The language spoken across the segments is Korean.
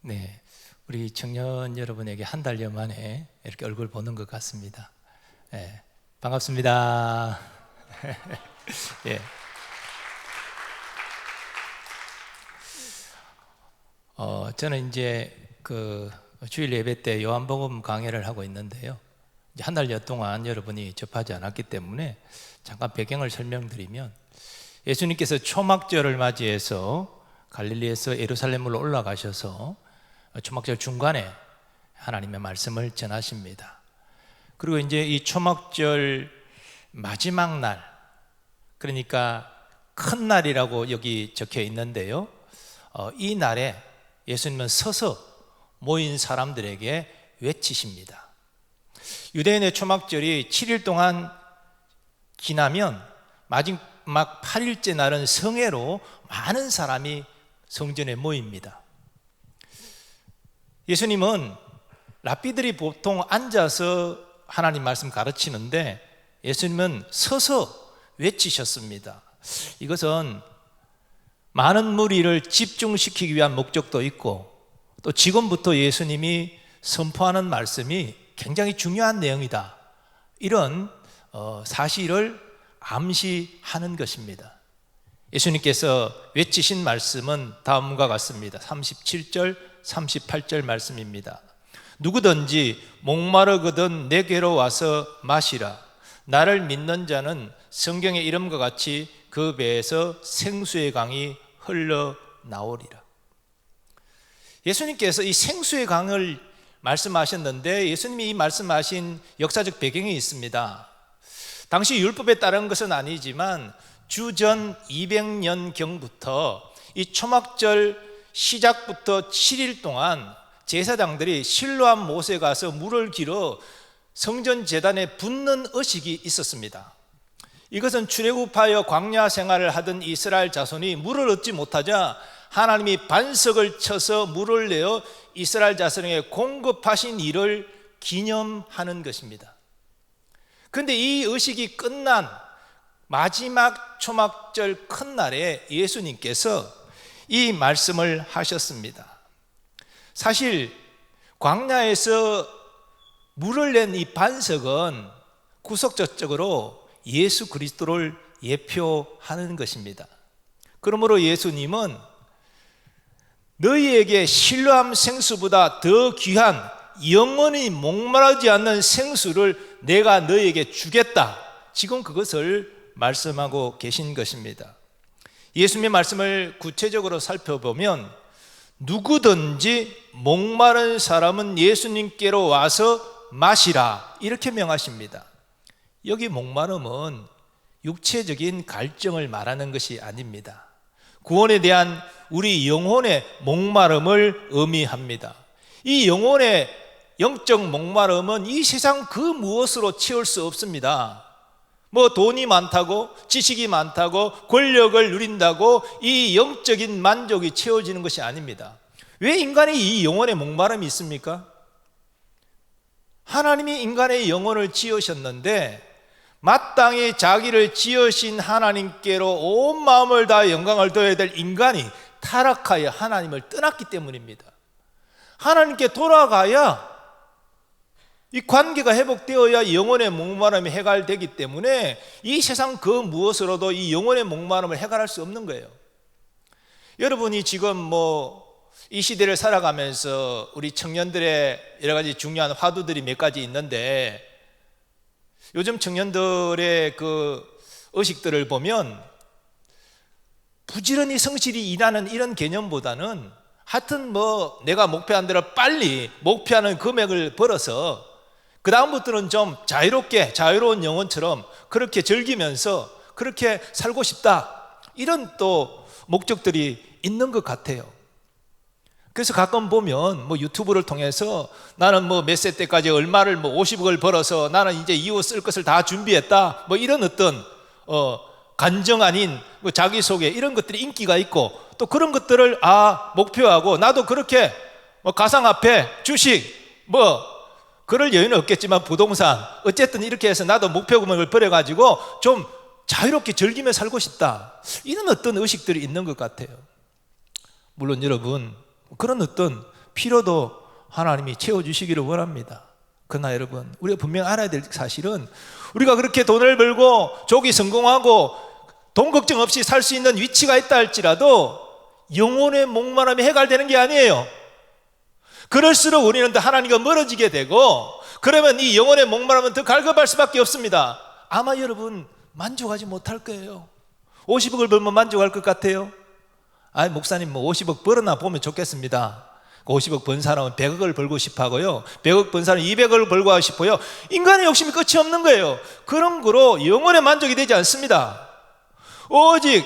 네, 우리 청년 여러분에게 한 달여 만에 이렇게 얼굴 보는 것 같습니다. 네, 반갑습니다. 예. 저는 이제 그 주일 예배 때 요한복음 강해를 하고 있는데요. 이제 한 달여 동안 여러분이 접하지 않았기 때문에 잠깐 배경을 설명드리면, 예수님께서 초막절을 맞이해서 갈릴리에서 예루살렘으로 올라가셔서 초막절 중간에 하나님의 말씀을 전하십니다. 그리고 이제 이 초막절 마지막 날, 그러니까 큰 날이라고 여기 적혀 있는데요, 이 날에 예수님은 서서 모인 사람들에게 외치십니다. 유대인의 초막절이 7일 동안 지나면 마지막 8일째 날은 성회로 많은 사람이 성전에 모입니다. 예수님은 랍비들이 보통 앉아서 하나님 말씀 가르치는데 예수님은 서서 외치셨습니다. 이것은 많은 무리를 집중시키기 위한 목적도 있고, 또 지금부터 예수님이 선포하는 말씀이 굉장히 중요한 내용이다, 이런 사실을 암시하는 것입니다. 예수님께서 외치신 말씀은 다음과 같습니다. 37절, 38절 말씀입니다. 누구든지 목마르거든 내게로 와서 마시라. 나를 믿는 자는 성경의 이름과 같이 그 배에서 생수의 강이 흘러나오리라. 예수님께서 이 생수의 강을 말씀하셨는데, 예수님이 이 말씀하신 역사적 배경이 있습니다. 당시 율법에 따른 것은 아니지만 주전 200년경부터 이 초막절 시작부터 7일 동안 제사장들이 실로암 못에 가서 물을 길어 성전 제단에 붓는 의식이 있었습니다. 이것은 출애굽하여 광야 생활을 하던 이스라엘 자손이 물을 얻지 못하자 하나님이 반석을 쳐서 물을 내어 이스라엘 자손에게 공급하신 일을 기념하는 것입니다. 그런데 이 의식이 끝난 마지막 초막절 큰 날에 예수님께서 이 말씀을 하셨습니다. 사실 광야에서 물을 낸 이 반석은 구속적으로 예수 그리스도를 예표하는 것입니다. 그러므로 예수님은 너희에게 실로암 생수보다 더 귀한 영원히 목마르지 않는 생수를 내가 너희에게 주겠다, 지금 그것을 말씀하고 계신 것입니다. 예수님의 말씀을 구체적으로 살펴보면 누구든지 목마른 사람은 예수님께로 와서 마시라, 이렇게 명하십니다. 여기 목마름은 육체적인 갈증을 말하는 것이 아닙니다. 구원에 대한 우리 영혼의 목마름을 의미합니다. 이 영혼의 영적 목마름은 이 세상 그 무엇으로 채울 수 없습니다. 뭐 돈이 많다고, 지식이 많다고, 권력을 누린다고 이 영적인 만족이 채워지는 것이 아닙니다. 왜 인간이 이 영혼의 목마름이 있습니까? 하나님이 인간의 영혼을 지으셨는데 마땅히 자기를 지으신 하나님께로 온 마음을 다해 영광을 드려야 될 인간이 타락하여 하나님을 떠났기 때문입니다. 하나님께 돌아가야 이 관계가 회복되어야 영혼의 목마름이 해결되기 때문에 이 세상 그 무엇으로도 이 영혼의 목마름을 해결할 수 없는 거예요. 여러분이 지금 이 시대를 살아가면서 우리 청년들의 여러 가지 중요한 화두들이 몇 가지 있는데, 요즘 청년들의 그 의식들을 보면 부지런히 성실히 일하는 이런 개념보다는 하여튼 내가 목표한 대로 빨리 목표하는 금액을 벌어서 그 다음부터는 좀 자유로운 영혼처럼 그렇게 즐기면서 그렇게 살고 싶다, 이런 또 목적들이 있는 것 같아요. 그래서 가끔 보면 유튜브를 통해서 나는 몇 세 때까지 얼마를 50억을 벌어서 나는 이제 이후 쓸 것을 다 준비했다, 이런 어떤 간정 아닌 자기소개, 이런 것들이 인기가 있고, 또 그런 것들을 목표하고 나도 그렇게 가상화폐, 주식 그럴 여유는 없겠지만 부동산, 어쨌든 이렇게 해서 나도 목표금을 벌여가지고 좀 자유롭게 즐기며 살고 싶다, 이런 어떤 의식들이 있는 것 같아요. 물론 여러분, 그런 어떤 필요도 하나님이 채워주시기를 원합니다. 그러나 여러분, 우리가 분명히 알아야 될 사실은 우리가 그렇게 돈을 벌고 조기 성공하고 돈 걱정 없이 살 수 있는 위치가 있다 할지라도 영혼의 목마름이 해결되는 게 아니에요. 그럴수록 우리는 더 하나님과 멀어지게 되고, 그러면 이 영혼의 목마름은 더 갈급할 수밖에 없습니다. 아마 여러분 만족하지 못할 거예요. 50억을 벌면 만족할 것 같아요? 아이, 목사님 50억 벌어나 보면 좋겠습니다. 50억 번 사람은 100억을 벌고 싶어 하고요, 100억 번 사람은 200억을 벌고 하고 싶어요. 인간의 욕심이 끝이 없는 거예요. 그런 거로 영혼의 만족이 되지 않습니다. 오직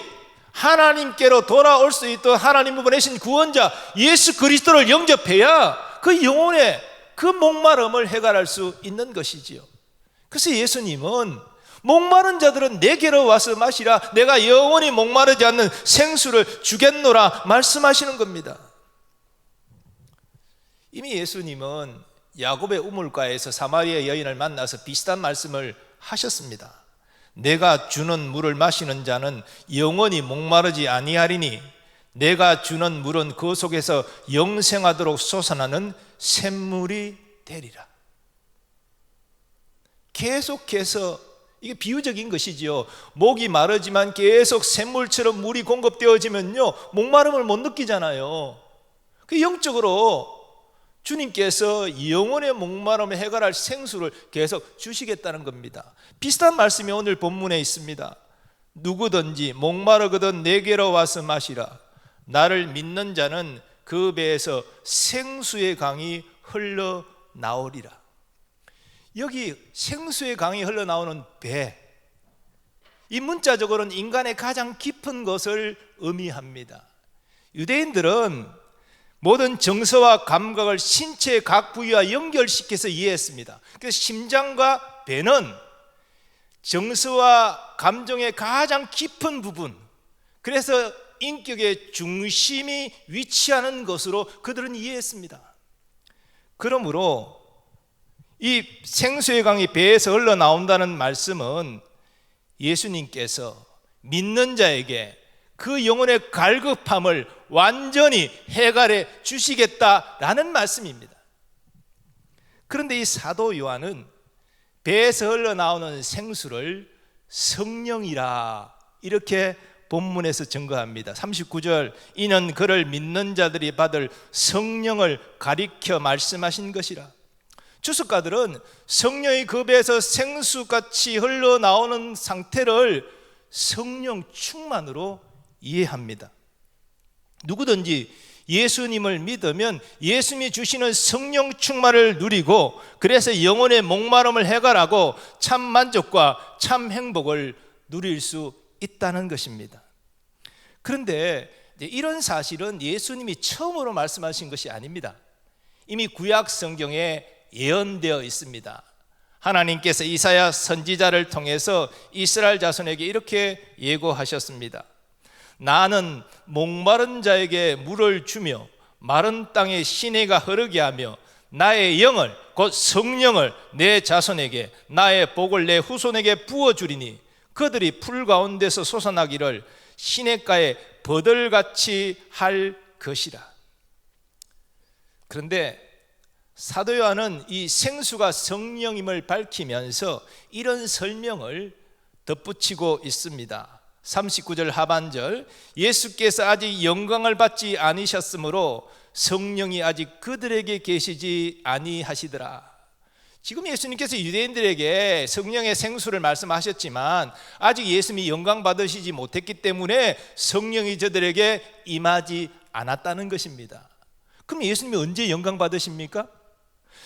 하나님께로 돌아올 수 있도록 하나님 보내신 구원자 예수 그리스도를 영접해야 그 영혼의 그 목마름을 해결할 수 있는 것이지요. 그래서 예수님은 목마른 자들은 내게로 와서 마시라, 내가 영원히 목마르지 않는 생수를 주겠노라 말씀하시는 겁니다. 이미 예수님은 야곱의 우물가에서 사마리아 여인을 만나서 비슷한 말씀을 하셨습니다. 내가 주는 물을 마시는 자는 영원히 목마르지 아니하리니 내가 주는 물은 그 속에서 영생하도록 솟아나는 샘물이 되리라. 계속해서, 이게 비유적인 것이지요. 목이 마르지만 계속 샘물처럼 물이 공급되어지면요, 목마름을 못 느끼잖아요. 그 영적으로 주님께서 영혼의 목마름을 해결할 생수를 계속 주시겠다는 겁니다. 비슷한 말씀이 오늘 본문에 있습니다. 누구든지 목마르거든 내게로 와서 마시라. 나를 믿는 자는 그 배에서 생수의 강이 흘러나오리라. 여기 생수의 강이 흘러나오는 배, 이 문자적으로는 인간의 가장 깊은 것을 의미합니다. 유대인들은 모든 정서와 감각을 신체의 각 부위와 연결시켜서 이해했습니다. 그래서 심장과 배는 정서와 감정의 가장 깊은 부분, 그래서 인격의 중심이 위치하는 것으로 그들은 이해했습니다. 그러므로 이 생수의 강이 배에서 흘러나온다는 말씀은 예수님께서 믿는 자에게 그 영혼의 갈급함을 완전히 해결해 주시겠다라는 말씀입니다. 그런데 이 사도 요한은 배에서 흘러나오는 생수를 성령이라 이렇게 본문에서 증거합니다. 39절, 이는 그를 믿는 자들이 받을 성령을 가리켜 말씀하신 것이라. 주석가들은 성령이 그 배에서 생수같이 흘러나오는 상태를 성령 충만으로 이해합니다. 누구든지 예수님을 믿으면 예수님이 주시는 성령 충만을 누리고, 그래서 영혼의 목마름을 해결하고 참 만족과 참 행복을 누릴 수 있다는 것입니다. 그런데 이런 사실은 예수님이 처음으로 말씀하신 것이 아닙니다. 이미 구약 성경에 예언되어 있습니다. 하나님께서 이사야 선지자를 통해서 이스라엘 자손에게 이렇게 예고하셨습니다. 나는 목마른 자에게 물을 주며 마른 땅에 시내가 흐르게 하며 나의 영을 곧 성령을 내 자손에게 나의 복을 내 후손에게 부어주리니 그들이 풀 가운데서 솟아나기를 시냇가에 버들같이 할 것이라. 그런데 사도 요한은 이 생수가 성령임을 밝히면서 이런 설명을 덧붙이고 있습니다. 39절 하반절, 예수께서 아직 영광을 받지 않으셨으므로 성령이 아직 그들에게 계시지 아니하시더라. 지금 예수님께서 유대인들에게 성령의 생수를 말씀하셨지만 아직 예수님이 영광 받으시지 못했기 때문에 성령이 저들에게 임하지 않았다는 것입니다. 그럼 예수님이 언제 영광 받으십니까?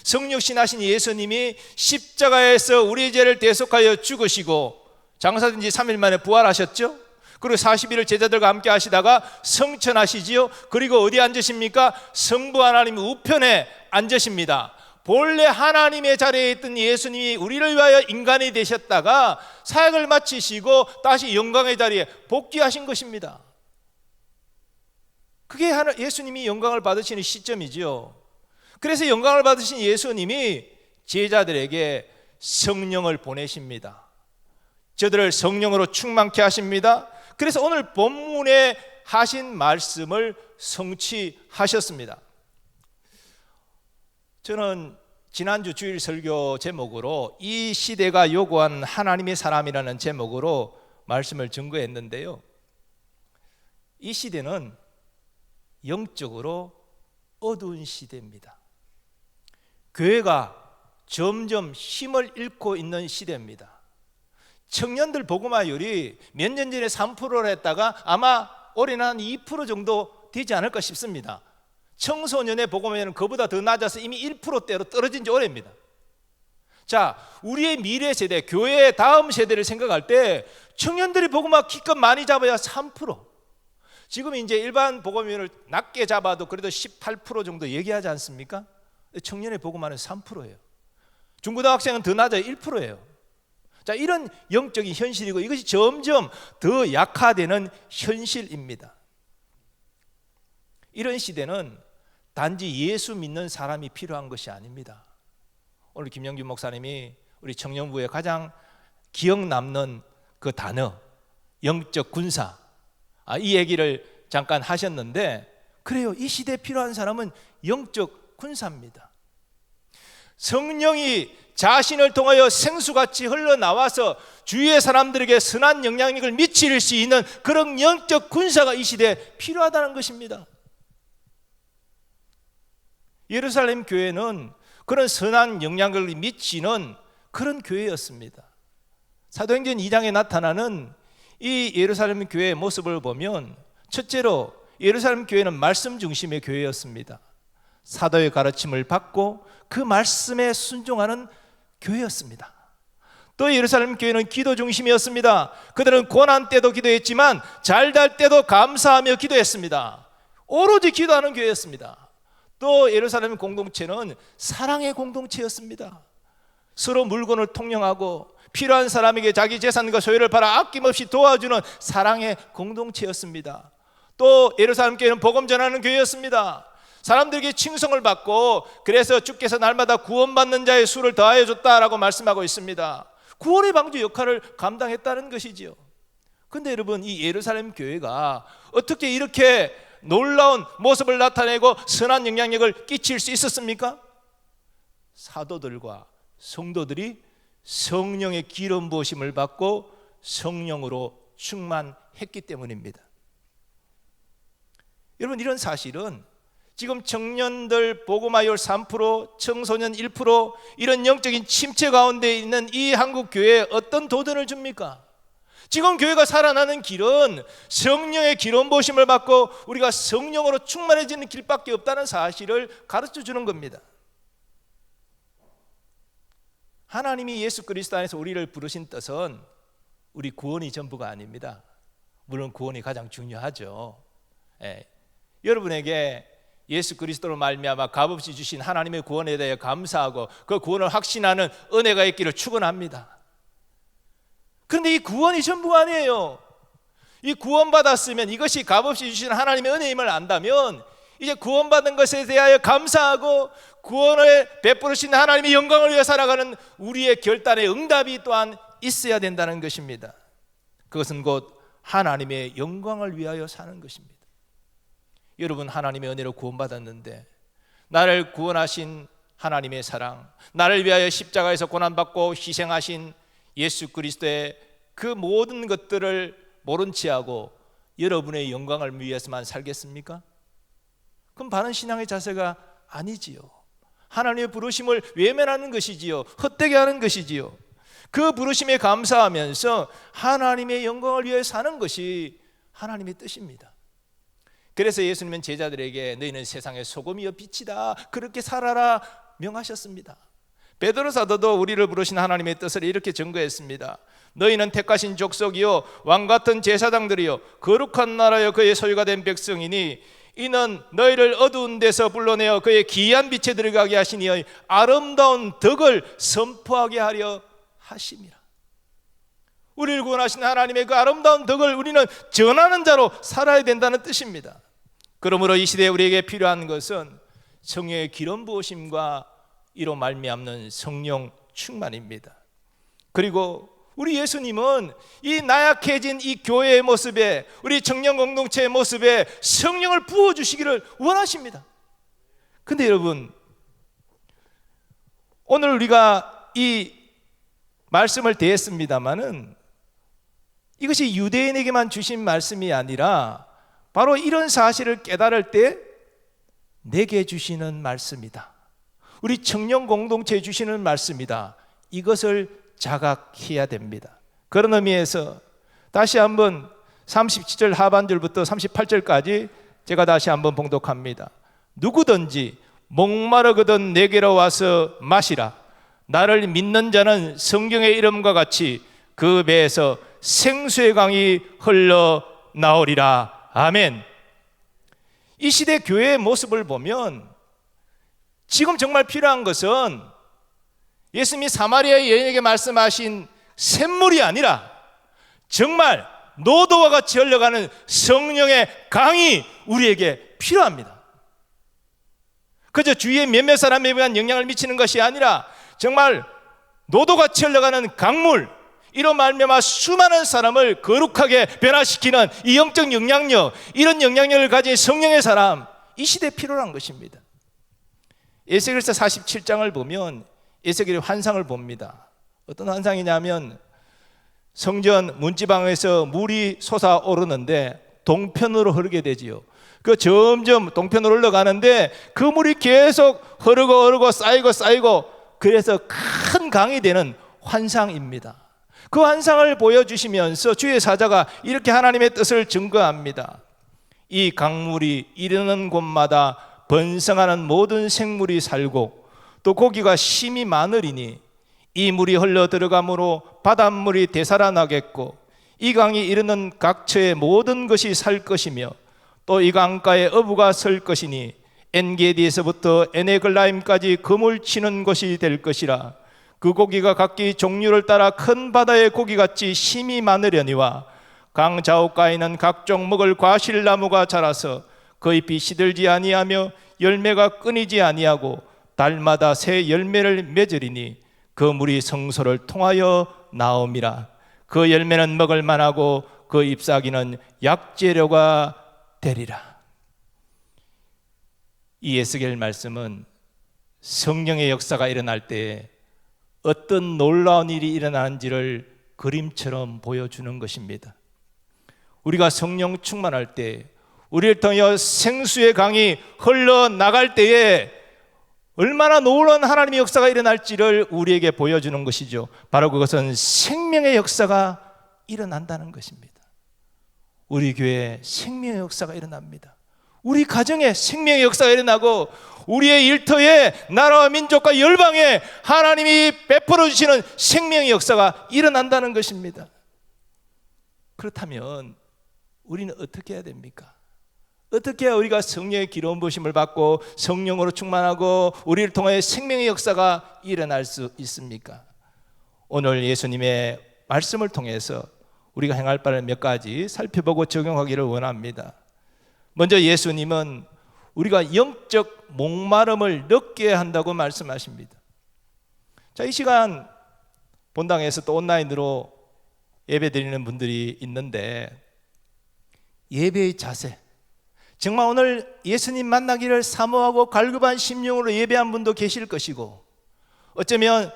성육신 하신 예수님이 십자가에서 우리의 죄를 대속하여 죽으시고 장사된 지 3일 만에 부활하셨죠. 그리고 40일을 제자들과 함께 하시다가 성천하시지요. 그리고 어디 앉으십니까? 성부 하나님 우편에 앉으십니다. 본래 하나님의 자리에 있던 예수님이 우리를 위하여 인간이 되셨다가 사역을 마치시고 다시 영광의 자리에 복귀하신 것입니다. 그게 예수님이 영광을 받으시는 시점이지요. 그래서 영광을 받으신 예수님이 제자들에게 성령을 보내십니다. 저들을 성령으로 충만케 하십니다. 그래서 오늘 본문에 하신 말씀을 성취하셨습니다. 저는 지난주 주일 설교 제목으로 이 시대가 요구한 하나님의 사람이라는 제목으로 말씀을 증거했는데요, 이 시대는 영적으로 어두운 시대입니다. 교회가 점점 힘을 잃고 있는 시대입니다. 청년들 복음화율이 몇 년 전에 3%를 했다가 아마 올해는 한 2% 정도 되지 않을까 싶습니다. 청소년의 복음화율은 그보다 더 낮아서 이미 1%대로 떨어진 지 오래입니다. 자, 우리의 미래 세대, 교회의 다음 세대를 생각할 때 청년들이 복음화 기껏 많이 잡아야 3%. 지금 이제 일반 복음화율을 낮게 잡아도 그래도 18% 정도 얘기하지 않습니까? 청년의 복음화는 3%예요. 중고등학생은 더 낮아요. 1%예요. 자, 이런 영적인 현실이고 이것이 점점 더 약화되는 현실입니다. 이런 시대는 단지 예수 믿는 사람이 필요한 것이 아닙니다. 오늘 김영준 목사님이 우리 청년부에 가장 기억 남는 그 단어, 영적 군사, 이 얘기를 잠깐 하셨는데, 그래요. 이 시대에 필요한 사람은 영적 군사입니다. 성령이 자신을 통하여 생수같이 흘러나와서 주위의 사람들에게 선한 영향력을 미칠 수 있는 그런 영적 군사가 이 시대에 필요하다는 것입니다. 예루살렘 교회는 그런 선한 영향력을 미치는 그런 교회였습니다. 사도행전 2장에 나타나는 이 예루살렘 교회의 모습을 보면 첫째로 예루살렘 교회는 말씀 중심의 교회였습니다. 사도의 가르침을 받고 그 말씀에 순종하는 교회였습니다. 또 예루살렘 교회는 기도 중심이었습니다. 그들은 고난 때도 기도했지만 잘될 때도 감사하며 기도했습니다. 오로지 기도하는 교회였습니다. 또 예루살렘 공동체는 사랑의 공동체였습니다. 서로 물건을 통용하고 필요한 사람에게 자기 재산과 소유를 팔아 아낌없이 도와주는 사랑의 공동체였습니다. 또 예루살렘 교회는 복음 전하는 교회였습니다. 사람들에게 칭송을 받고 그래서 주께서 날마다 구원받는 자의 수를 더하여 줬다라고 말씀하고 있습니다. 구원의 방주 역할을 감당했다는 것이지요. 그런데 여러분, 이 예루살렘 교회가 어떻게 이렇게 놀라운 모습을 나타내고 선한 영향력을 끼칠 수 있었습니까? 사도들과 성도들이 성령의 기름 부으심을 받고 성령으로 충만했기 때문입니다. 여러분, 이런 사실은 지금 청년들 복음화율 3%, 청소년 1%, 이런 영적인 침체 가운데 있는 이 한국 교회에 어떤 도전을 줍니까? 지금 교회가 살아나는 길은 성령의 기름 부으심을 받고 우리가 성령으로 충만해지는 길밖에 없다는 사실을 가르쳐 주는 겁니다. 하나님이 예수 그리스도 안에서 우리를 부르신 뜻은 우리 구원이 전부가 아닙니다. 물론 구원이 가장 중요하죠. 여러분에게 예수 그리스도로 말미암아 값없이 주신 하나님의 구원에 대해 감사하고 그 구원을 확신하는 은혜가 있기를 축원합니다. 그런데 이 구원이 전부가 아니에요. 이 구원받았으면 이것이 값없이 주신 하나님의 은혜임을 안다면 이제 구원받은 것에 대하여 감사하고 구원을 베푸신 하나님의 영광을 위해 살아가는 우리의 결단의 응답이 또한 있어야 된다는 것입니다. 그것은 곧 하나님의 영광을 위하여 사는 것입니다. 여러분, 하나님의 은혜로 구원받았는데 나를 구원하신 하나님의 사랑, 나를 위하여 십자가에서 고난받고 희생하신 예수 그리스도의 그 모든 것들을 모른 채하고 여러분의 영광을 위해서만 살겠습니까? 그럼 바른 신앙의 자세가 아니지요. 하나님의 부르심을 외면하는 것이지요. 헛되게 하는 것이지요. 그 부르심에 감사하면서 하나님의 영광을 위해 사는 것이 하나님의 뜻입니다. 그래서 예수님은 제자들에게 너희는 세상의 소금이요 빛이다, 그렇게 살아라 명하셨습니다. 베드로 사도도 우리를 부르신 하나님의 뜻을 이렇게 증거했습니다. 너희는 택하신 족속이요 왕같은 제사장들이요 거룩한 나라여 그의 소유가 된 백성이니 이는 너희를 어두운 데서 불러내어 그의 기이한 빛에 들어가게 하신 이의 아름다운 덕을 선포하게 하려 하심이라. 우리를 구원하신 하나님의 그 아름다운 덕을 우리는 전하는 자로 살아야 된다는 뜻입니다. 그러므로 이 시대에 우리에게 필요한 것은 성령의 기름 부으심과 이로 말미암는 성령 충만입니다. 그리고 우리 예수님은 이 나약해진 이 교회의 모습에, 우리 청년 공동체의 모습에 성령을 부어주시기를 원하십니다. 근데 여러분, 오늘 우리가 이 말씀을 대했습니다마는 이것이 유대인에게만 주신 말씀이 아니라 바로 이런 사실을 깨달을 때 내게 주시는 말씀이다. 우리 청년 공동체에 주시는 말씀이다. 이것을 자각해야 됩니다. 그런 의미에서 다시 한번 37절 하반절부터 38절까지 제가 다시 한번 봉독합니다. 누구든지 목마르거든 내게로 와서 마시라. 나를 믿는 자는 성경의 이름과 같이 그 배에서 생수의 강이 흘러나오리라. 아멘. 이 시대 교회의 모습을 보면 지금 정말 필요한 것은 예수님이 사마리아 여인에게 말씀하신 샘물이 아니라 정말 노도와 같이 흘러가는 성령의 강이 우리에게 필요합니다. 그저 주위에 몇몇 사람에게만 영향을 미치는 것이 아니라 정말 노도같이 흘러가는 강물, 이로 말미암아 수많은 사람을 거룩하게 변화시키는 이 영적 영향력, 이런 영향력을 가진 성령의 사람, 이 시대에 필요한 것입니다. 에스겔서 47장을 보면 에스겔의 환상을 봅니다. 어떤 환상이냐면 성전 문지방에서 물이 솟아오르는데 동편으로 흐르게 되지요. 그 점점 동편으로 흘러가는데 그 물이 계속 흐르고 쌓이고 그래서 큰 강이 되는 환상입니다. 그 환상을 보여주시면서 주의 사자가 이렇게 하나님의 뜻을 증거합니다. 이 강물이 이르는 곳마다 번성하는 모든 생물이 살고 또 고기가 심히 많으리니 이 물이 흘러 들어가므로 바닷물이 되살아나겠고 이 강이 이르는 각처의 모든 것이 살 것이며 또 이 강가에 어부가 설 것이니 엔게디에서부터 에네글라임까지 그물 치는 곳이 될 것이라. 그 고기가 각기 종류를 따라 큰 바다의 고기같이 심히 많으려니와 강 좌우가에는 각종 먹을 과실나무가 자라서 그 잎이 시들지 아니하며 열매가 끊이지 아니하고 달마다 새 열매를 맺으리니 그 물이 성소를 통하여 나옴이라. 그 열매는 먹을 만하고 그 잎사귀는 약재료가 되리라. 이 에스겔 말씀은 성령의 역사가 일어날 때에 어떤 놀라운 일이 일어나는지를 그림처럼 보여주는 것입니다. 우리가 성령 충만할 때, 우리를 통하여 생수의 강이 흘러나갈 때에 얼마나 놀라운 하나님의 역사가 일어날지를 우리에게 보여주는 것이죠. 바로 그것은 생명의 역사가 일어난다는 것입니다. 우리 교회에 생명의 역사가 일어납니다. 우리 가정에 생명의 역사가 일어나고 우리의 일터에 나라와 민족과 열방에 하나님이 베풀어 주시는 생명의 역사가 일어난다는 것입니다. 그렇다면 우리는 어떻게 해야 됩니까? 어떻게 해야 우리가 성령의 기름 부으심을 받고 성령으로 충만하고 우리를 통해 생명의 역사가 일어날 수 있습니까? 오늘 예수님의 말씀을 통해서 우리가 행할 바를 몇 가지 살펴보고 적용하기를 원합니다. 먼저 예수님은 우리가 영적 목마름을 느껴야 한다고 말씀하십니다. 자, 이 시간 본당에서 또 온라인으로 예배 드리는 분들이 있는데 예배의 자세, 정말 오늘 예수님 만나기를 사모하고 갈급한 심령으로 예배한 분도 계실 것이고 어쩌면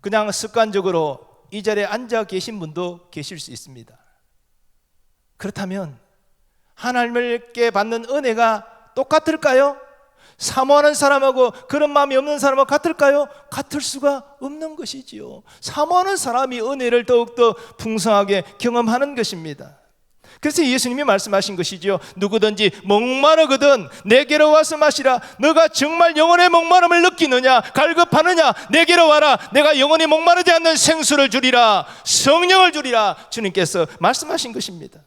그냥 습관적으로 이 자리에 앉아 계신 분도 계실 수 있습니다. 그렇다면 하나님께 받는 은혜가 똑같을까요? 사모하는 사람하고 그런 마음이 없는 사람하고 같을까요? 같을 수가 없는 것이지요. 사모하는 사람이 은혜를 더욱더 풍성하게 경험하는 것입니다. 그래서 예수님이 말씀하신 것이죠. 누구든지 목마르거든 내게로 와서 마시라. 너가 정말 영혼의 목마름을 느끼느냐, 갈급하느냐, 내게로 와라. 내가 영혼이 목마르지 않는 생수를 주리라, 성령을 주리라. 주님께서 말씀하신 것입니다.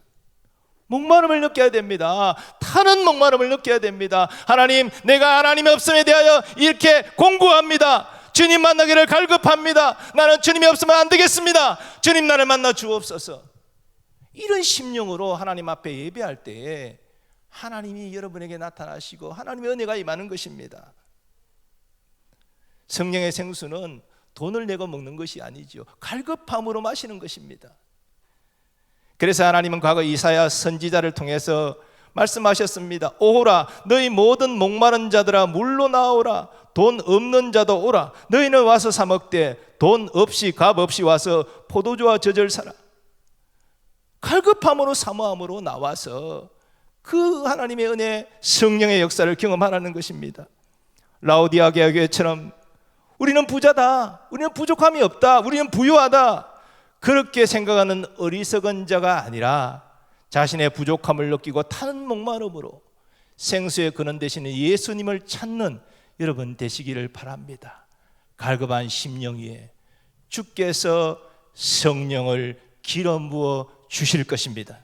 목마름을 느껴야 됩니다. 타는 목마름을 느껴야 됩니다. 하나님, 내가 하나님의 없음에 대하여 이렇게 공고합니다. 주님 만나기를 갈급합니다. 나는 주님이 없으면 안 되겠습니다. 주님, 나를 만나 주옵소서. 이런 심령으로 하나님 앞에 예배할 때에 하나님이 여러분에게 나타나시고 하나님의 은혜가 임하는 것입니다. 성령의 생수는 돈을 내고 먹는 것이 아니죠. 갈급함으로 마시는 것입니다. 그래서 하나님은 과거 이사야 선지자를 통해서 말씀하셨습니다. 오호라, 너희 모든 목마른 자들아 물로 나오라. 돈 없는 자도 오라. 너희는 와서 사 먹되 돈 없이 값 없이 와서 포도주와 젖을 사라. 갈급함으로 사모함으로 나와서 그 하나님의 은혜, 성령의 역사를 경험하라는 것입니다. 라오디아 교회처럼 우리는 부자다, 우리는 부족함이 없다, 우리는 부유하다, 그렇게 생각하는 어리석은 자가 아니라 자신의 부족함을 느끼고 타는 목마름으로 생수의 근원 되시는 예수님을 찾는 여러분 되시기를 바랍니다. 갈급한 심령 위에 주께서 성령을 기름 부어 주실 것입니다.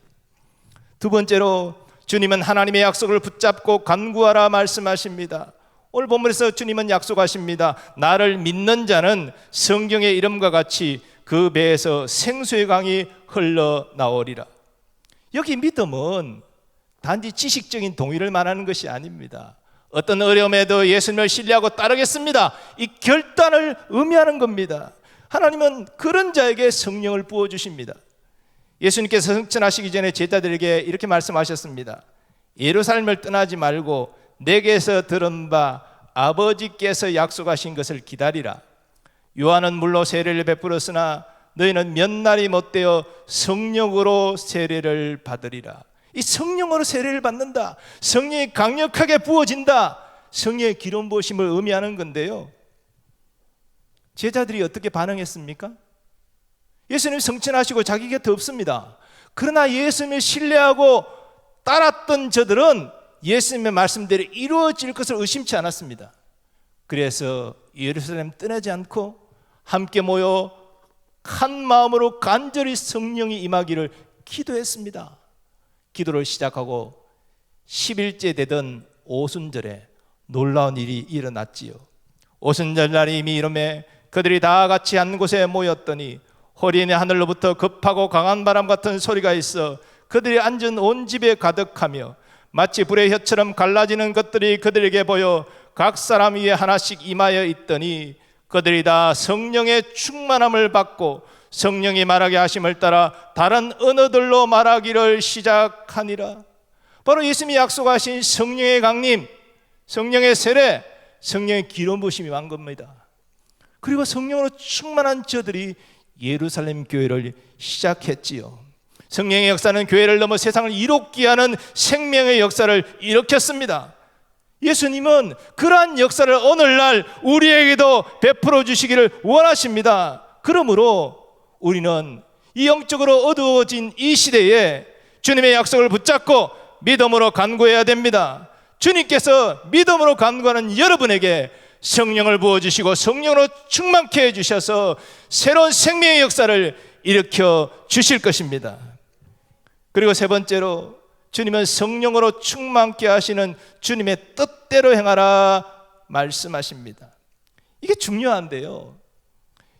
두 번째로 주님은 하나님의 약속을 붙잡고 간구하라 말씀하십니다. 오늘 본문에서 주님은 약속하십니다. 나를 믿는 자는 성경의 이름과 같이 그 배에서 생수의 강이 흘러나오리라. 여기 믿음은 단지 지식적인 동의를 말하는 것이 아닙니다. 어떤 어려움에도 예수님을 신뢰하고 따르겠습니다, 이 결단을 의미하는 겁니다. 하나님은 그런 자에게 성령을 부어주십니다. 예수님께서 승천하시기 전에 제자들에게 이렇게 말씀하셨습니다. 예루살렘을 떠나지 말고 내게서 들은 바 아버지께서 약속하신 것을 기다리라. 요한은 물로 세례를 베풀었으나 너희는 몇 날이 못되어 성령으로 세례를 받으리라. 이 성령으로 세례를 받는다, 성령이 강력하게 부어진다, 성령의 기름 부으심을 의미하는 건데요, 제자들이 어떻게 반응했습니까? 예수님 승천하시고 자기 곁에 없습니다. 그러나 예수님을 신뢰하고 따랐던 저들은 예수님의 말씀대로 이루어질 것을 의심치 않았습니다. 그래서 예루살렘 떠나지 않고 함께 모여 한 마음으로 간절히 성령이 임하기를 기도했습니다. 기도를 시작하고 10일째 되던 오순절에 놀라운 일이 일어났지요. 오순절 날이 이미 이름에 그들이 다 같이 한 곳에 모였더니 허리에 하늘로부터 급하고 강한 바람 같은 소리가 있어 그들이 앉은 온 집에 가득하며 마치 불의 혀처럼 갈라지는 것들이 그들에게 보여 각 사람 위에 하나씩 임하여 있더니 그들이 다 성령의 충만함을 받고 성령이 말하게 하심을 따라 다른 언어들로 말하기를 시작하니라. 바로 예수님이 약속하신 성령의 강림, 성령의 세례, 성령의 기름 부으심이 한 겁니다. 그리고 성령으로 충만한 저들이 예루살렘 교회를 시작했지요. 성령의 역사는 교회를 넘어 세상을 이롭게 하는 생명의 역사를 일으켰습니다. 예수님은 그러한 역사를 오늘날 우리에게도 베풀어 주시기를 원하십니다. 그러므로 우리는 이 영적으로 어두워진 이 시대에 주님의 약속을 붙잡고 믿음으로 간구해야 됩니다. 주님께서 믿음으로 간구하는 여러분에게 성령을 부어주시고 성령으로 충만케 해주셔서 새로운 생명의 역사를 일으켜 주실 것입니다. 그리고 세 번째로 주님은 성령으로 충만케 하시는 주님의 뜻대로 행하라 말씀하십니다. 이게 중요한데요,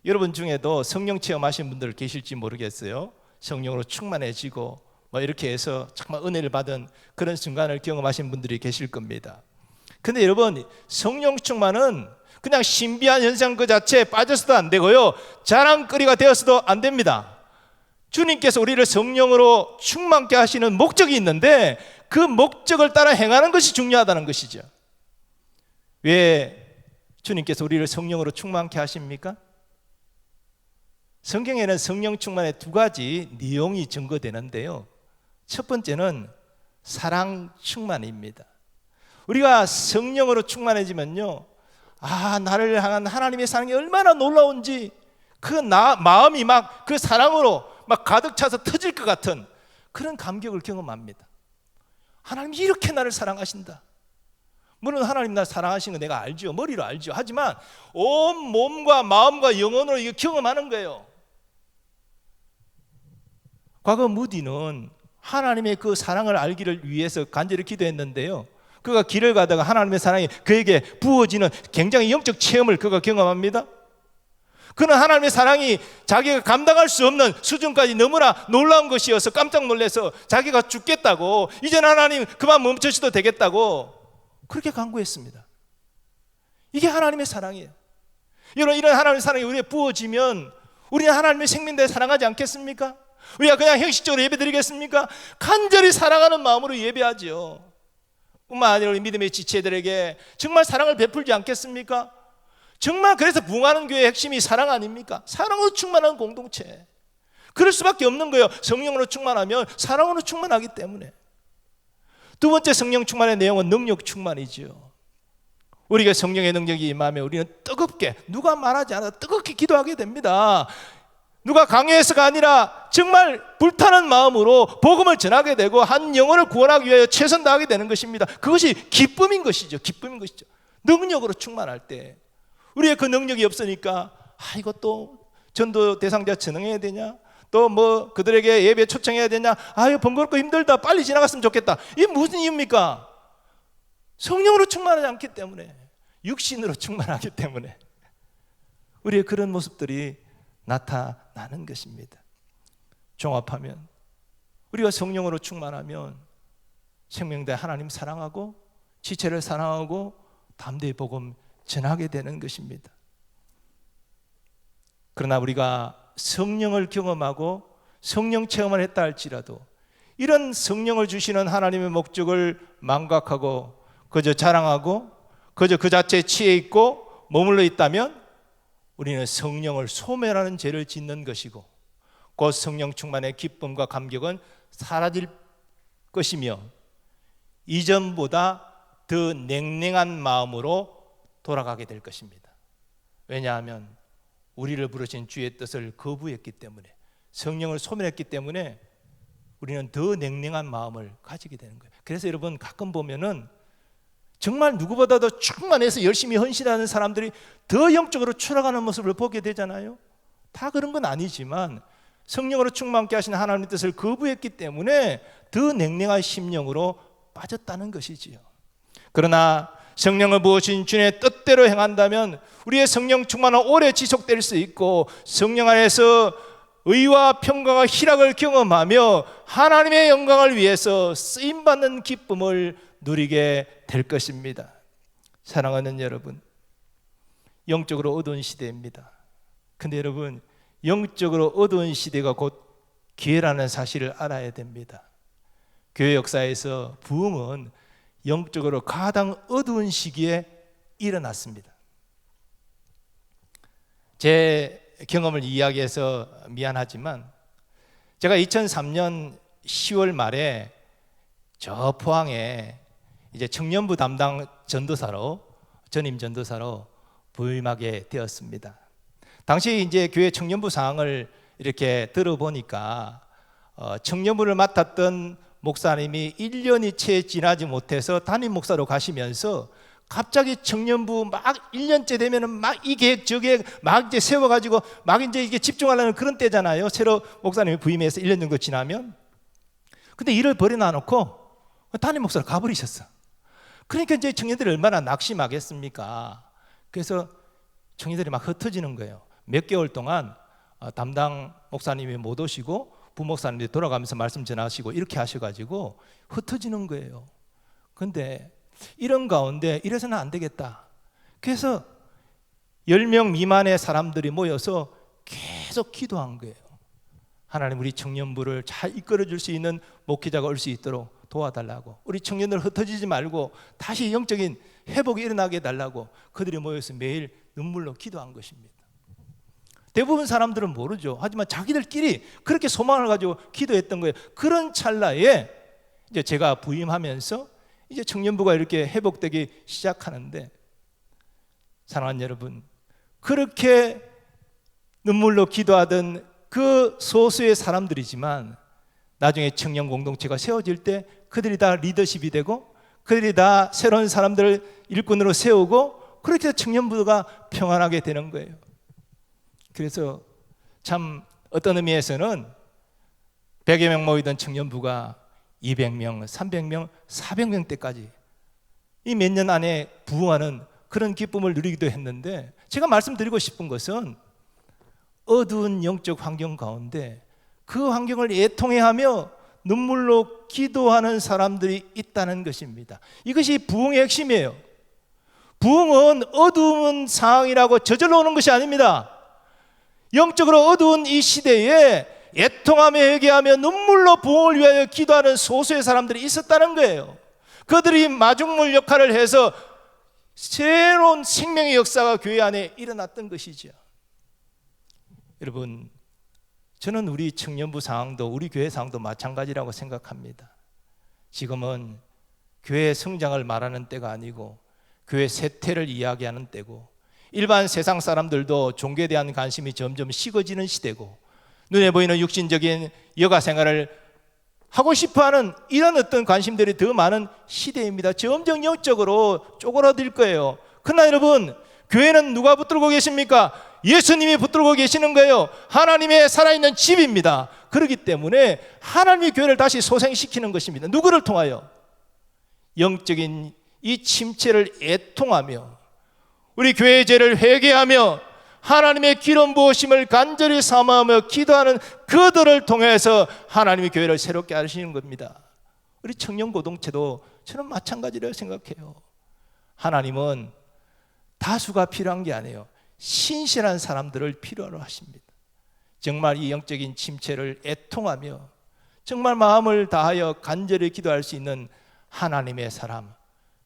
여러분 중에도 성령 체험하신 분들 계실지 모르겠어요. 성령으로 충만해지고 이렇게 해서 정말 은혜를 받은 그런 순간을 경험하신 분들이 계실 겁니다. 근데 여러분, 성령 충만은 그냥 신비한 현상 그 자체에 빠져서도 안 되고요, 자랑거리가 되어서도 안 됩니다. 주님께서 우리를 성령으로 충만케 하시는 목적이 있는데 그 목적을 따라 행하는 것이 중요하다는 것이죠. 왜 주님께서 우리를 성령으로 충만케 하십니까? 성경에는 성령 충만의 두 가지 내용이 증거되는데요, 첫 번째는 사랑 충만입니다. 우리가 성령으로 충만해지면요, 나를 향한 하나님의 사랑이 얼마나 놀라운지 그 마음이 막 그 사랑으로 막 가득 차서 터질 것 같은 그런 감격을 경험합니다. 하나님이 이렇게 나를 사랑하신다. 물론 하나님 날 사랑하시는 거 내가 알죠, 머리로 알죠. 하지만 온 몸과 마음과 영혼으로 이거 경험하는 거예요. 과거 무디는 하나님의 그 사랑을 알기를 위해서 간절히 기도했는데요, 그가 길을 가다가 하나님의 사랑이 그에게 부어지는 굉장히 영적 체험을 그가 경험합니다. 그는 하나님의 사랑이 자기가 감당할 수 없는 수준까지 너무나 놀라운 것이어서 깜짝 놀라서 자기가 죽겠다고, 이제는 하나님 그만 멈추셔도 되겠다고 그렇게 간구했습니다. 이게 하나님의 사랑이에요. 여러분, 이런 하나님의 사랑이 우리에 부어지면 우리는 하나님의 생명대에 사랑하지 않겠습니까? 우리가 그냥 형식적으로 예배 드리겠습니까? 간절히 사랑하는 마음으로 예배하죠. 뿐만 아니라 우리 믿음의 지체들에게 정말 사랑을 베풀지 않겠습니까? 정말 그래서 부흥하는 교회의 핵심이 사랑 아닙니까? 사랑으로 충만한 공동체. 그럴 수밖에 없는 거예요. 성령으로 충만하면 사랑으로 충만하기 때문에. 두 번째 성령 충만의 내용은 능력 충만이죠. 우리가 성령의 능력이 임하면 우리는 뜨겁게, 누가 말하지 않아도 뜨겁게 기도하게 됩니다. 누가 강요해서가 아니라 정말 불타는 마음으로 복음을 전하게 되고 한 영혼을 구원하기 위하여 최선 다하게 되는 것입니다. 그것이 기쁨인 것이죠. 기쁨인 것이죠. 능력으로 충만할 때 우리의 그 능력이 없으니까 이것도 전도 대상자 전응해야 되냐, 또 뭐 그들에게 예배 초청해야 되냐, 이거 번거롭고 힘들다, 빨리 지나갔으면 좋겠다. 이게 무슨 이유입니까? 성령으로 충만하지 않기 때문에, 육신으로 충만하기 때문에 우리의 그런 모습들이 나타나는 것입니다. 종합하면 우리가 성령으로 충만하면 생명대 하나님 사랑하고 지체를 사랑하고 담대히 복음 전하게 되는 것입니다. 그러나 우리가 성령을 경험하고 성령 체험을 했다 할지라도 이런 성령을 주시는 하나님의 목적을 망각하고 그저 자랑하고 그저 그 자체에 취해 있고 머물러 있다면 우리는 성령을 소멸하는 죄를 짓는 것이고 곧 성령 충만의 기쁨과 감격은 사라질 것이며 이전보다 더 냉랭한 마음으로 돌아가게 될 것입니다. 왜냐하면 우리를 부르신 주의 뜻을 거부했기 때문에, 성령을 소멸했기 때문에 우리는 더 냉랭한 마음을 가지게 되는 거예요. 그래서 여러분 가끔 보면은 정말 누구보다도 충만해서 열심히 헌신하는 사람들이 더 영적으로 추락하는 모습을 보게 되잖아요. 다 그런 건 아니지만 성령으로 충만케 하신 하나님의 뜻을 거부했기 때문에 더 냉랭한 심령으로 빠졌다는 것이지요. 그러나 성령을 부으신 주님의 뜻대로 행한다면 우리의 성령 충만은 오래 지속될 수 있고 성령 안에서 의와 평강과 희락을 경험하며 하나님의 영광을 위해서 쓰임받는 기쁨을 누리게 될 것입니다. 사랑하는 여러분, 영적으로 어두운 시대입니다. 근데 여러분, 영적으로 어두운 시대가 곧 기회라는 사실을 알아야 됩니다. 교회 역사에서 부흥은 영적으로 가장 어두운 시기에 일어났습니다. 제 경험을 이야기해서 미안하지만 제가 2003년 10월 말에 저 포항에 이제 청년부 담당 전도사로, 전임 전도사로 부임하게 되었습니다. 당시 이제 교회 청년부 상황을 이렇게 들어보니까 청년부를 맡았던 목사님이 1년이 채 지나지 못해서 담임 목사로 가시면서 갑자기 청년부 막 1년째 되면은 막 이 계획 저 계획 막 이제 세워가지고 막 이제 이게 집중하려는 그런 때잖아요. 새로 목사님이 부임해서 1년 정도 지나면. 근데 일을 버려놔놓고 담임 목사로 가버리셨어. 그러니까 이제 청년들이 얼마나 낙심하겠습니까? 그래서 청년들이 막 흩어지는 거예요. 몇 개월 동안 담당 목사님이 못 오시고 부목사님들이 돌아가면서 말씀 전하시고 이렇게 하셔가지고 흩어지는 거예요. 그런데 이런 가운데 이래서는 안 되겠다. 그래서 10명 미만의 사람들이 모여서 계속 기도한 거예요. 하나님, 우리 청년부를 잘 이끌어줄 수 있는 목회자가 올 수 있도록 도와달라고, 우리 청년들 흩어지지 말고 다시 영적인 회복이 일어나게 해달라고 그들이 모여서 매일 눈물로 기도한 것입니다. 대부분 사람들은 모르죠. 하지만 자기들끼리 그렇게 소망을 가지고 기도했던 거예요. 그런 찰나에 이제 제가 부임하면서 이제 청년부가 이렇게 회복되기 시작하는데, 사랑하는 여러분, 그렇게 눈물로 기도하던 그 소수의 사람들이지만 나중에 청년 공동체가 세워질 때 그들이 다 리더십이 되고 그들이 다 새로운 사람들을 일꾼으로 세우고 그렇게 청년부가 평안하게 되는 거예요. 그래서 참 어떤 의미에서는 100여 명 모이던 청년부가 200명, 300명, 400명 때까지 이 몇 년 안에 부흥하는 그런 기쁨을 누리기도 했는데, 제가 말씀드리고 싶은 것은 어두운 영적 환경 가운데 그 환경을 애통해하며 눈물로 기도하는 사람들이 있다는 것입니다. 이것이 부흥의 핵심이에요. 부흥은 어두운 상황이라고 저절로 오는 것이 아닙니다. 영적으로 어두운 이 시대에 애통하며 회개하며 눈물로 부흥을 위하여 기도하는 소수의 사람들이 있었다는 거예요. 그들이 마중물 역할을 해서 새로운 생명의 역사가 교회 안에 일어났던 것이죠. 여러분, 저는 우리 청년부 상황도 우리 교회 상황도 마찬가지라고 생각합니다. 지금은 교회 성장을 말하는 때가 아니고 교회 쇠퇴를 이야기하는 때고, 일반 세상 사람들도 종교에 대한 관심이 점점 식어지는 시대고, 눈에 보이는 육신적인 여가 생활을 하고 싶어하는 이런 어떤 관심들이 더 많은 시대입니다. 점점 영적으로 쪼그라들 거예요. 그러나 여러분, 교회는 누가 붙들고 계십니까? 예수님이 붙들고 계시는 거예요. 하나님의 살아있는 집입니다. 그렇기 때문에 하나님이 교회를 다시 소생시키는 것입니다. 누구를 통하여? 영적인 이 침체를 애통하며 우리 교회의 죄를 회개하며 하나님의 기름 부으심을 간절히 사모하며 기도하는 그들을 통해서 하나님이 교회를 새롭게 하시는 겁니다. 우리 청년 공동체도 저는 마찬가지라고 생각해요. 하나님은 다수가 필요한 게 아니에요. 신실한 사람들을 필요로 하십니다. 정말 이 영적인 침체를 애통하며 정말 마음을 다하여 간절히 기도할 수 있는 하나님의 사람,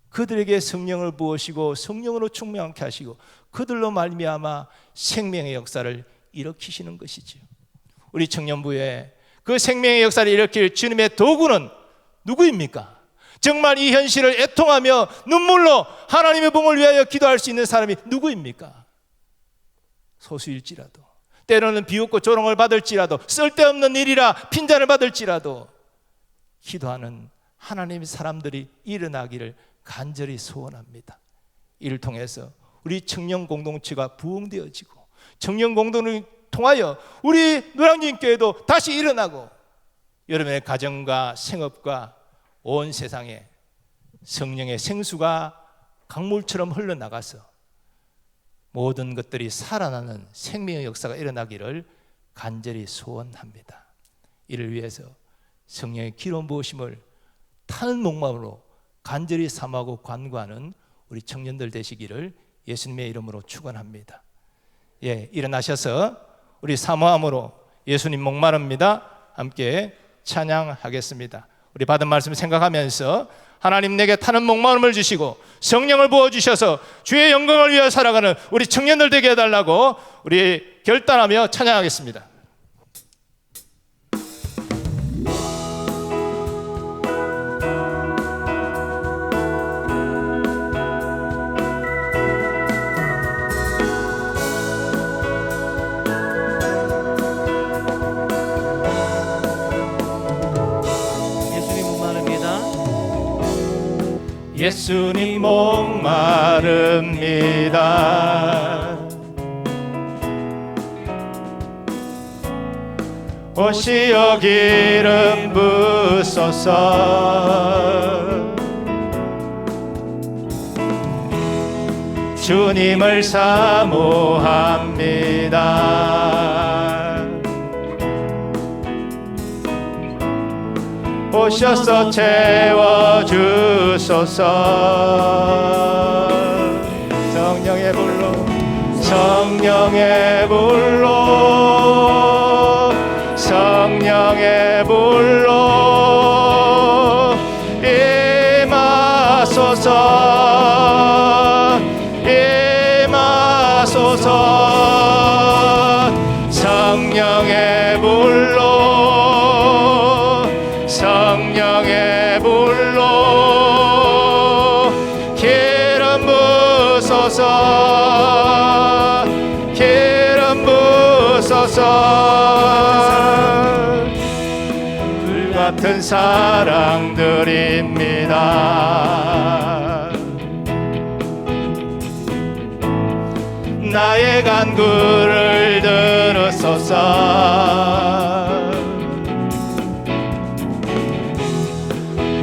그들에게 성령을 부으시고 성령으로 충만케 하시고 그들로 말미암아 생명의 역사를 일으키시는 것이지요. 우리 청년부에 그 생명의 역사를 일으킬 주님의 도구는 누구입니까? 정말 이 현실을 애통하며 눈물로 하나님의 복을 위하여 기도할 수 있는 사람이 누구입니까? 소수일지라도, 때로는 비웃고 조롱을 받을지라도, 쓸데없는 일이라 핀잔을 받을지라도 기도하는 하나님의 사람들이 일어나기를 간절히 소원합니다. 이를 통해서 우리 청년 공동체가 부흥되어지고 청년 공동을 통하여 우리 노량진교회도 다시 일어나고 여러분의 가정과 생업과 온 세상에 성령의 생수가 강물처럼 흘러나가서 모든 것들이 살아나는 생명의 역사가 일어나기를 간절히 소원합니다. 이를 위해서 성령의 기름 부으심을 타는 목마음으로 간절히 사모하고 간구하는 우리 청년들 되시기를 예수님의 이름으로 축원합니다. 일어나셔서 우리 사모함으로 예수님 목마릅니다. 함께 찬양하겠습니다. 우리 받은 말씀 생각하면서 하나님 내게 타는 목마름을 주시고 성령을 부어주셔서 주의 영광을 위하여 살아가는 우리 청년들 되게 해달라고 우리 결단하며 찬양하겠습니다. 예수님 목마릅니다. 오시어 기름 부으소서. 주님을 사모합니다. 오셔서 채워주소서. 성령의 불로 성령의 불로 성령의 불로 임하소서. 임하소서. 성령의 불로 성령의 불로 기름 부으소서. 기름 부으소서. 불같은 사랑들입니다. 나의 간구를 들으소서.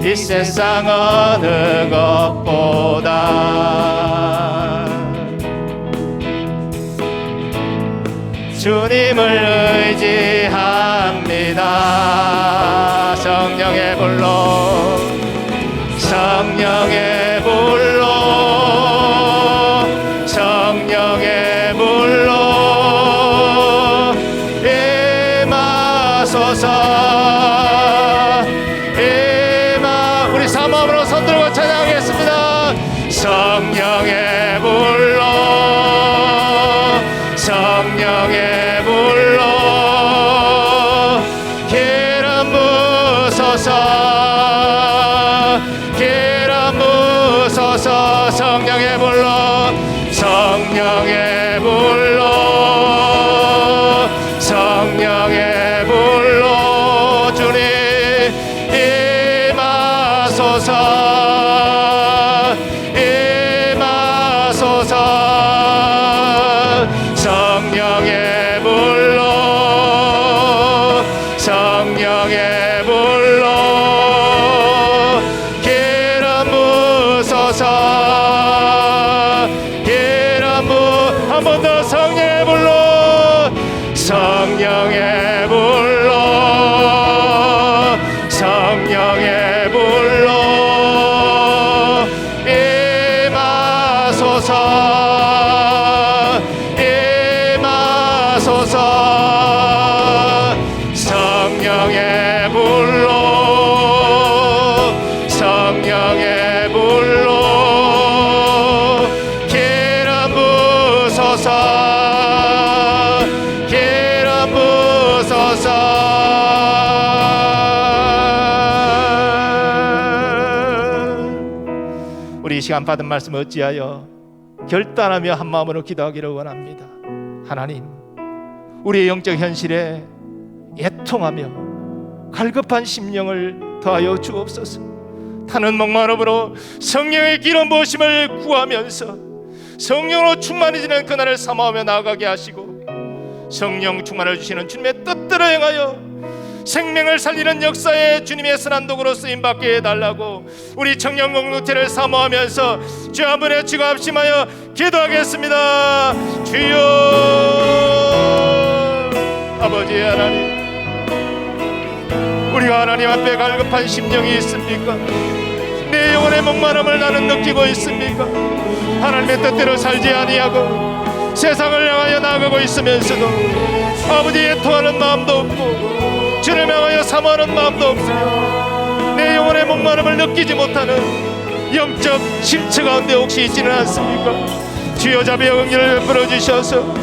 이 세상 어느 것보다 주님을 의지합니다. 성령의 불로 성령의 불로 성령의 불로 임하소서. 우리 사모함으로 손들고 성령의 불로 기름 부으소서, 기름 부으소서. 성령의 불로, 성령의 불로, 성령의 불로 주님 임하소서, 임하소서. 성령의 불로, 성령의 불로 기름 부으소서, 기름 부. 한 번 더 성령의 불로, 성령의 불로, 성령의 불로 임하소서, 임하소서. 성령의 불로, 성령의 불로 기름 부으소서, 기름 부으소서. 우리 이 시간 받은 말씀 어찌하여 결단하며 한 마음으로 기도하기를 원합니다. 하나님, 우리의 영적 현실에 애통하며 갈급한 심령을 더하여 주옵소서. 타는 목마름으로 성령의 기름 부으심을 구하면서 성령으로 충만해지는 그날을 사모하며 나아가게 하시고, 성령 충만을 주시는 주님의 뜻대로 행하여 생명을 살리는 역사에 주님의 선한 도구로 쓰임받게 해달라고 우리 청년 공동체를 사모하면서 주 한 분의 치고 합심하여 기도하겠습니다. 주여. 아버지 하나님, 우리가 하나님 앞에 갈급한 심령이 있습니까? 내 영혼의 목마름을 나는 느끼고 있습니까? 하나님의 뜻대로 살지 아니하고 세상을 향하여 나아가고 있으면서도 아버지의 애통하는 마음도 없고 주를 향하여 사모하는 마음도 없으며 내 영혼의 목마름을 느끼지 못하는 영적 심취 가운데 혹시 있지는 않습니까? 주여 자비의 긍휼을 베풀어 주셔서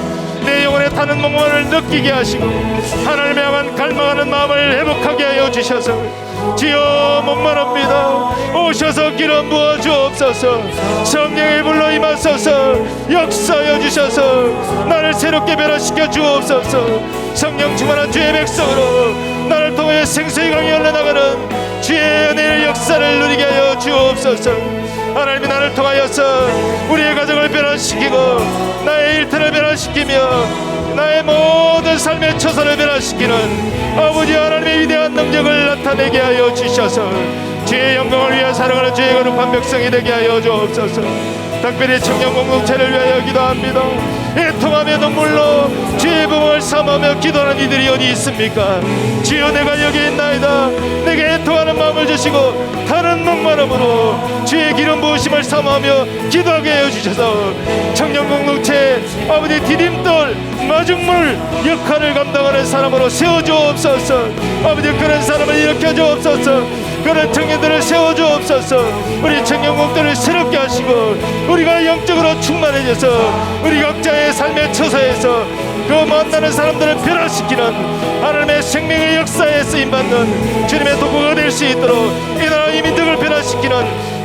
내 영혼에 타는 목마름을 느끼게 하시고 하나님을 향한 갈망하는 마음을 회복하게 하여 주셔서 주여 목마릅니다. 오셔서 기름 부어 주옵소서. 성령의 불로 임하소서. 역사하여 주셔서 나를 새롭게 변화시켜 주옵소서. 성령 충만한 주의 백성으로 나를 통해 생수의 강이 흘러나가는 주의 은혜의 역사를 누리게 하여 주옵소서. 하나님이 나를 통하여서 우리의 가정을 변화시키고 나의 일터를 변화시키며 나의 모든 삶의 처소를 변화시키는 아버지 하나님의 위대한 능력을 나타내게 하여 주셔서 주의 영광을 위해 살아가는 주의 거룩한 백성이 되게 하여 주옵소서. 특별히 청년 공동체를 위하여 기도합니다. 애통하며 눈물로 주의 부흥을 삼으며 기도하는 이들이 어디 있습니까? 주여 내가 여기 있나이다. 내게 애통하는 마음을 주시고 다른 목마름으로 주의 기름 부으심을 삼으며 기도하게 해주셔서 청년 공동체 아버지 디딤돌 마중물 역할을 감당하는 사람으로 세워주옵소서. 아버지 그런 사람을 일으켜주옵소서. 그런 청년들을 세워주옵소서. 우리 청년공들을 새롭게 하시고 우리가 영적으로 충만해져서 우리 각자의 삶의 처소에서 그 만나는 사람들을 변화시키는 하나님의 생명의 역사에 쓰임받는 주님의 도구가 될 수 있도록 이 나라 이민족을 변화시키는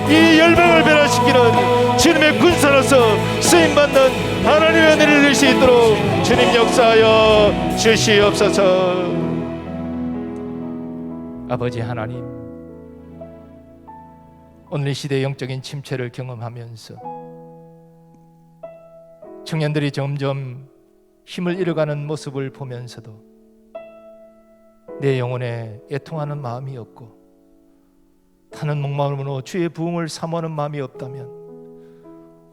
이 열방을 변화시키는 주님의 군사로서 쓰임받는 하나님의 은혜를 누릴 수 있도록 주님 역사하여 주시옵소서. 아버지 하나님, 오늘 이 시대의 영적인 침체를 경험하면서 청년들이 점점 힘을 잃어가는 모습을 보면서도 내 영혼에 애통하는 마음이 없고 타는 목마름으로 주의 부흥을 사모하는 마음이 없다면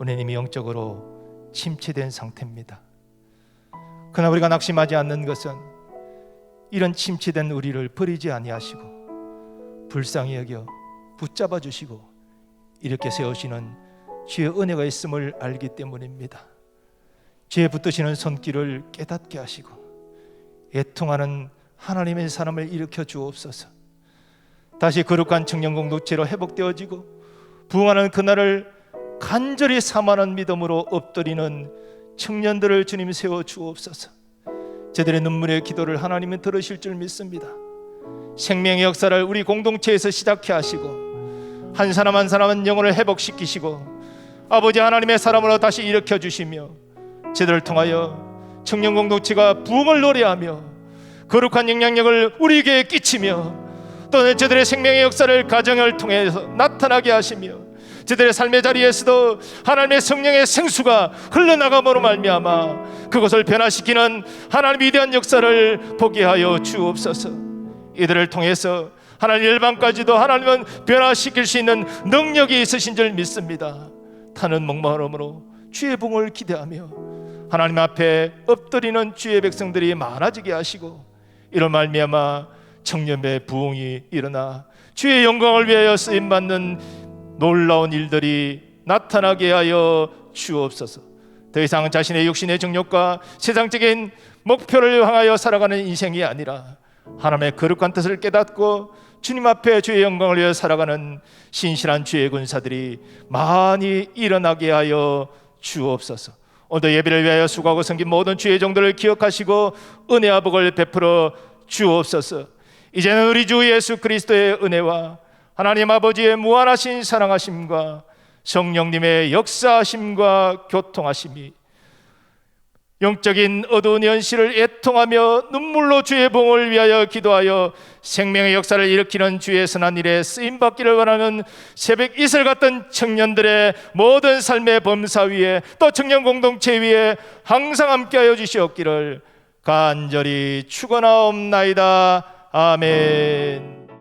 은혜님이 영적으로 침체된 상태입니다. 그러나 우리가 낙심하지 않는 것은 이런 침체된 우리를 버리지 아니하시고 불쌍히 여겨 붙잡아 주시고 이렇게 세우시는 주의 은혜가 있음을 알기 때문입니다. 주의 붙드시는 손길을 깨닫게 하시고 애통하는 하나님의 사람을 일으켜 주옵소서. 다시 거룩한 청년 공동체로 회복되어지고 부흥하는 그날을 간절히 사모하는 믿음으로 엎드리는 청년들을 주님 세워 주옵소서. 저들의 눈물의 기도를 하나님은 들으실 줄 믿습니다. 생명의 역사를 우리 공동체에서 시작해 하시고 한 사람 한 사람은 영혼을 회복시키시고 아버지 하나님의 사람으로 다시 일으켜 주시며 저들을 통하여 청년 공동체가 부흥을 노래하며 거룩한 영향력을 우리에게 끼치며 또 저들의 생명의 역사를 가정을 통해서 나타나게 하시며 저들의 삶의 자리에서도 하나님의 성령의 생수가 흘러나감으로 말미암아 그것을 변화시키는 하나님의 위대한 역사를 보게 하여 주옵소서. 이들을 통해서 하나님 열방까지도 하나님은 변화시킬 수 있는 능력이 있으신 줄 믿습니다. 타는 목마름으로 주의 봉을 기대하며 하나님 앞에 엎드리는 주의 백성들이 많아지게 하시고 이런 말미암아 청년의 부흥이 일어나 주의 영광을 위하여 쓰임받는 놀라운 일들이 나타나게 하여 주옵소서. 더 이상 자신의 육신의 정욕과 세상적인 목표를 향하여 살아가는 인생이 아니라 하나님의 거룩한 뜻을 깨닫고 주님 앞에 주의 영광을 위하여 살아가는 신실한 주의 군사들이 많이 일어나게 하여 주옵소서. 오늘 예배를 위하여 수고하고 섬긴 모든 주의 종들을 기억하시고 은혜와 복을 베풀어 주옵소서. 이제는 우리 주 예수 그리스도의 은혜와 하나님 아버지의 무한하신 사랑하심과 성령님의 역사하심과 교통하심이 영적인 어두운 현실을 애통하며 눈물로 주의 봉을 위하여 기도하여 생명의 역사를 일으키는 주의 선한 일에 쓰임받기를 원하는 새벽 이슬 같은 청년들의 모든 삶의 범사 위에 또 청년 공동체 위에 항상 함께하여 주시옵기를 간절히 축원하옵나이다. 아멘.